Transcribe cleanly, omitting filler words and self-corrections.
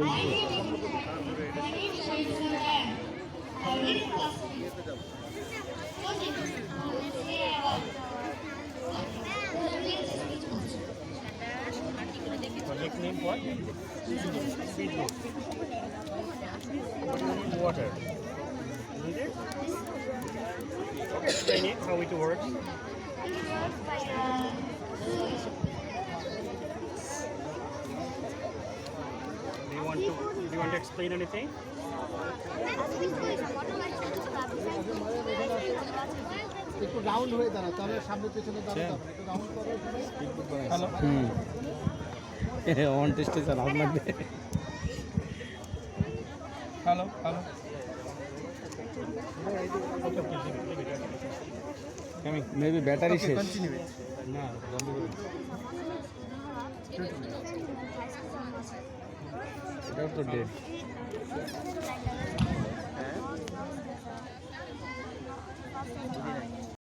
Project name what? Speedboat. Water. Isn't it? Okay, explain it, how it works. It works by Do you want to explain anything? একটু round হয়ে দাঁড়া তাহলে সামনে পেছনে দাঁড়াতে হবে একটু রাউন্ড করো Hello. ऑन टेस्ट है सर आप मत दे Hello. Okay, please leave it. Coming. May be battery शेष কন্টিনিউ ইট ना बंद करो এটাও তো ডেড